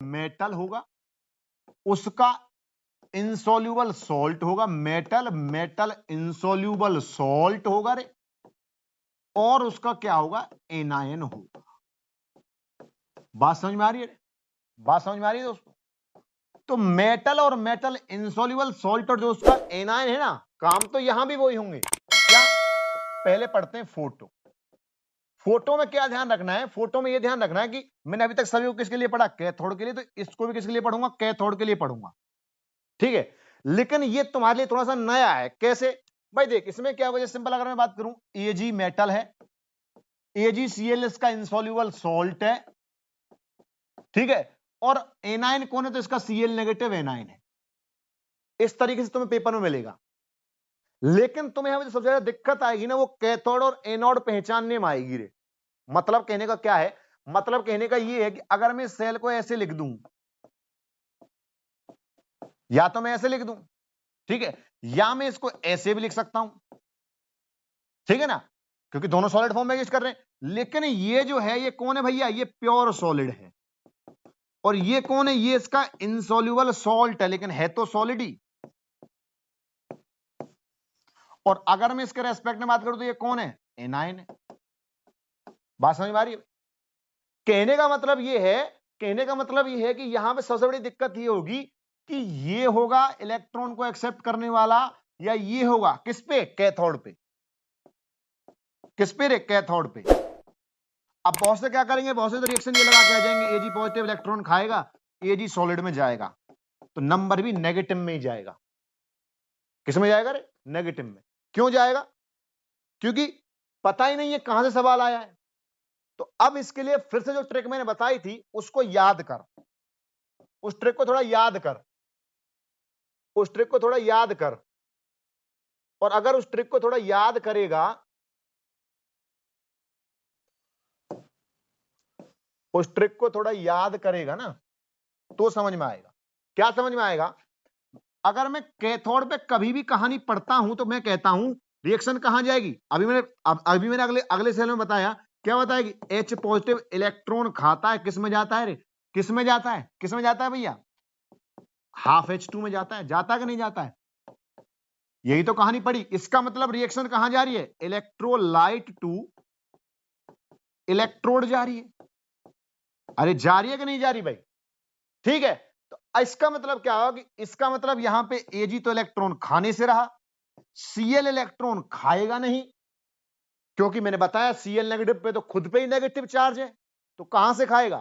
Metal होगा, उसका insoluble salt होगा, मेटल मेटल इंसोल्यूबल सॉल्ट होगा रे, और उसका क्या होगा, एनायन होगा। बात समझ में आ रही है? बात समझ में आ रही है दोस्तों? तो मेटल और मेटल इंसोल्यूबल सॉल्ट और जो उसका एनायन है ना, काम तो यहां भी वही होंगे। क्या? पहले पढ़ते हैं फोटो। फोटो में क्या ध्यान रखना है? फोटो में यह ध्यान रखना है कि मैंने अभी तक सभी को किसके लिए पढ़ा, कैथोड के लिए, तो इसको भी किसके लिए पढ़ूंगा, कैथोड के लिए पढ़ूंगा। ठीक है, लेकिन ये तुम्हारे लिए थोड़ा सा नया है। कैसे भाई? देख, इसमें क्या वजह, सिंपल अगर मैं बात करूं, एजी मेटल है, AgCl इसका इंसोल्यूबल सॉल्ट है, ठीक है, और एनाइन कौन है, तो इसका Cl नेगेटिव एनाइन है। इस तरीके से तुम्हें पेपर में मिलेगा। लेकिन तुम्हें यहां सबसे ज्यादा दिक्कत आएगी ना, वो कैथोड और एनोड पहचानने में आएगी रे। मतलब कहने का क्या है? मतलब कहने का ये है कि अगर मैं सेल को ऐसे लिख दूं, या तो मैं ऐसे लिख दूं, ठीक है, या मैं इसको ऐसे भी लिख सकता हूं, ठीक है ना, क्योंकि दोनों सॉलिड फॉर्म में यूज कर रहे हैं। लेकिन ये जो है, ये कौन है भैया? ये प्योर सॉलिड है। और ये कौन है? ये इसका इनसॉल्युबल सॉल्ट है, लेकिन है तो सॉलिड ही। और अगर मैं इसके रेस्पेक्ट में बात करूं तो ये कौन है? एनाइन है। बात समझ में आ रही है? कहने का मतलब ये है, कहने का मतलब ये है कि यहां पे सबसे बड़ी दिक्कत ये होगी कि ये होगा इलेक्ट्रॉन को एक्सेप्ट करने वाला, या ये होगा किस पे? कैथोड पे। किस पे रे? कैथोड पे। अब बहुत से क्या करेंगे, बहुत से तो रिएक्शन ये लगा के आ जाएंगे, Ag पॉजिटिव इलेक्ट्रॉन खाएगा, Ag सॉलिड में जाएगा, तो नंबर भी नेगेटिव में ही जाएगा। किस में जाएगा रे? नेगेटिव में। क्यों जाएगा? क्योंकि पता ही नहीं है कहां से सवाल आया है। तो अब इसके लिए फिर से जो ट्रिक मैंने बताई थी उसको याद कर, उस ट्रिक को थोड़ा याद कर, उस ट्रिक को थोड़ा याद कर। और अगर उस ट्रिक को थोड़ा याद करेगा, उस ट्रिक को थोड़ा याद करेगा ना, तो समझ में आएगा। क्या समझ में आएगा? अगर मैं कैथोड पे कभी भी कहानी पढ़ता हूं तो मैं कहता हूं रिएक्शन कहां जाएगी। अभी मैंने अगले अगले सेल में बताया, क्या बताया कि H पॉजिटिव इलेक्ट्रॉन खाता है, किस में जाता है रे? किस में जाता है? किस में जाता है भैया? हाफ H2 में जाता है। जाता है कि नहीं जाता है? यही तो कहानी पड़ी। इसका मतलब रिएक्शन कहां जा रही है? इलेक्ट्रोलाइट टू इलेक्ट्रोड जा रही है। अरे जा रही है कि नहीं जा रही भाई? ठीक है, तो इसका मतलब क्या होगा कि इसका मतलब यहां पे Ag तो इलेक्ट्रॉन खाने से रहा, Cl इलेक्ट्रॉन खाएगा नहीं, क्योंकि मैंने बताया Cl नेगेटिव पे तो खुद पे ही नेगेटिव चार्ज है, तो कहां से खाएगा?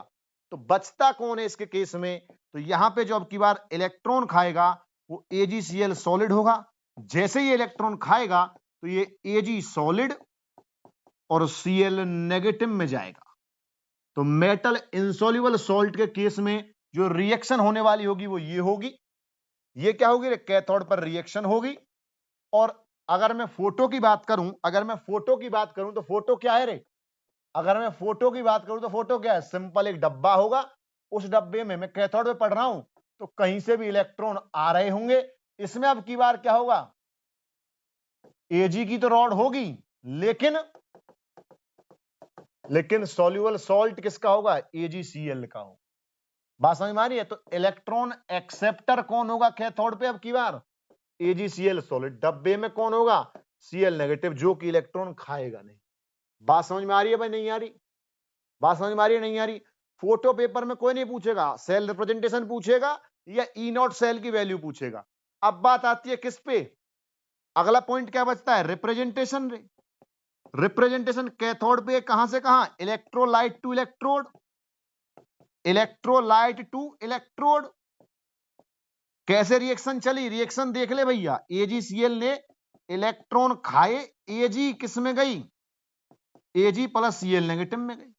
तो बचता कौन है इसके केस में? तो यहां पे जो अब की बार इलेक्ट्रॉन खाएगा वो AgCl सॉलिड होगा। जैसे ही इलेक्ट्रॉन खाएगा तो ये Ag सॉलिड और Cl नेगेटिव में जाएगा। तो मेटल इंसॉल्युबल सॉल्ट के केस में जो रिएक्शन होने वाली होगी वो ये होगी। ये क्या होगी रे? कैथोड पर रिएक्शन होगी। और अगर मैं फोटो की बात करूं, अगर मैं फोटो की बात करूं तो फोटो क्या है रे? अगर मैं फोटो की बात करूं तो फोटो क्या है? सिंपल एक डब्बा होगा, उस डब्बे में मैं कैथोड में पढ़ रहा हूं तो कहीं से भी इलेक्ट्रॉन आ रहे होंगे। इसमें अब की बार क्या होगा? Ag की तो रॉड होगी, लेकिन सॉल्युबल सॉल्ट किसका होगा? AgCl का होगा। बात समझ में आ रही है? तो इलेक्ट्रॉन एक्सेप्टर कौन होगा कैथोड पे अब की बार? AgCl solid. डब्बे में कौन होगा? Cl नेगेटिव, जो कि इलेक्ट्रॉन खाएगा नहीं। बात समझ में आ रही है भाई? नहीं आ रही? बात समझ में आ रही है? नहीं आ रही? फोटो पेपर में कोई नहीं पूछेगा, सेल रिप्रेजेंटेशन पूछेगा या ई नॉट सेल की वैल्यू पूछेगा। अब बात आती है किस पे? अगला पॉइंट क्या बचता है? रिप्रेजेंटेशन। रिप्रेजेंटेशन कैथोड पे कहां से कहां? Electrolyte to electrode, electrolyte to electrode. कैसे रिएक्शन चली? रिएक्शन देख ले भैया, AgCl ने इलेक्ट्रॉन खाए, Ag किस में गई? Ag प्लस Cl नेगेटिव में गई।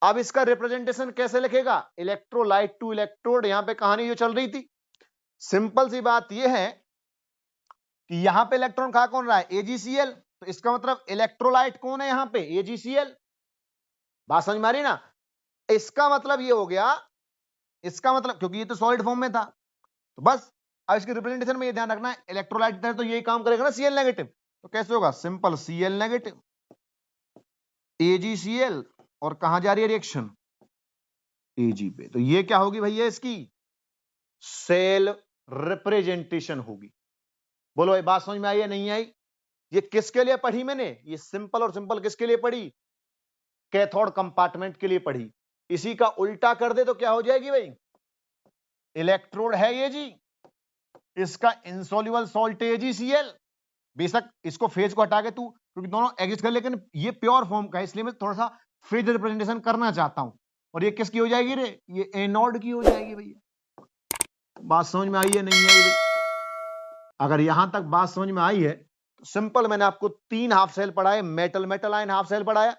अब इसका रिप्रेजेंटेशन कैसे लिखेगा? Electrolyte to electrode. यहां पे कहानी जो चल रही थी, सिंपल सी बात यह है कि यहां पे इलेक्ट्रॉन खा कौन रहा है? AgCl। तो इसका मतलब इलेक्ट्रोलाइट कौन है यहां पे? AgCl। बात समझ में आ रही ना? इसका मतलब ये हो गया, इसका मतलब, क्योंकि ये तो सॉलिड फॉर्म में था, तो बस अब इसके रिप्रेजेंटेशन में ये ध्यान रखना है, इलेक्ट्रोलाइट तो यही काम करेगा ना, Cl नेगेटिव। तो कैसे होगा? सिंपल Cl नेगेटिव, AgCl, और कहां जा रही है रिएक्शन? Ag पे। तो ये क्या होगी भैया, इसकी सेल रिप्रेजेंटेशन होगी। बोलो भाई बात समझ में आई या नहीं आई? ये किसके लिए पढ़ी मैंने? ये सिंपल और सिंपल किसके लिए पढ़ी? कैथोड कंपार्टमेंट के लिए पढ़ी। इसी का उल्टा कर दे तो क्या हो जाएगी भाई? इलेक्ट्रोड है ये जी, इसका इंसॉल्युबल सॉल्ट AgCl। बेशक इसको फेज को हटा के तू, क्योंकि दोनों एग्जिस्ट कर, लेकिन ये प्योर फॉर्म का है, इसलिए मैं थोड़ा सा फेज रिप्रेजेंटेशन करना चाहता हूं। और ये किसकी हो जाएगी रे? ये एनोड की हो जाएगी भैया। बात समझ में आई है नहीं आई भाई? अगर यहां तक बात समझ में आई है तो सिंपल, मैंने आपको 3 हाफ सेल पढ़ाए, metal metal ion half cell पढ़ाया,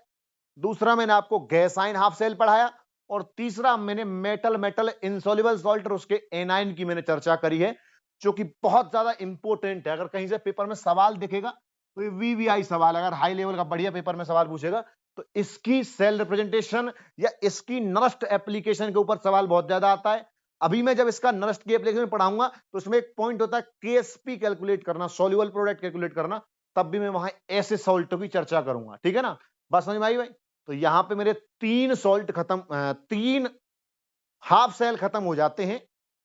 दूसरा मैंने आपको गैस आयन हाफ सेल पढ़ाया, और तीसरा मैंने मेटल मेटल इनसॉल्युबल सॉल्ट और उसके एनायन की मैंने चर्चा करी है, जो कि बहुत ज्यादा इंपॉर्टेंट है। अगर कहीं से पेपर में सवाल दिखेगा तो ये VVI सवाल, अगर हाई लेवल का बढ़िया पेपर में सवाल पूछेगा तो इसकी सेल रिप्रेजेंटेशन या इसकी नरस्ट एप्लीकेशन के ऊपर सवाल बहुत ज्यादा आता है। अभी मैं जब इसका नरस्ट की एप्लीकेशन पढ़ाऊंगा तो उसमें एक पॉइंट होता है KSP कैलकुलेट करना, सॉल्युबल प्रोडक्ट कैलकुलेट करना, तब भी मैं वहां ऐसे सॉल्टों की चर्चा करूंगा। ठीक है ना? बस समझ में आई भाई? तो यहां पे मेरे 3 सॉल्ट खत्म, 3 हाफ सेल खत्म हो जाते हैं।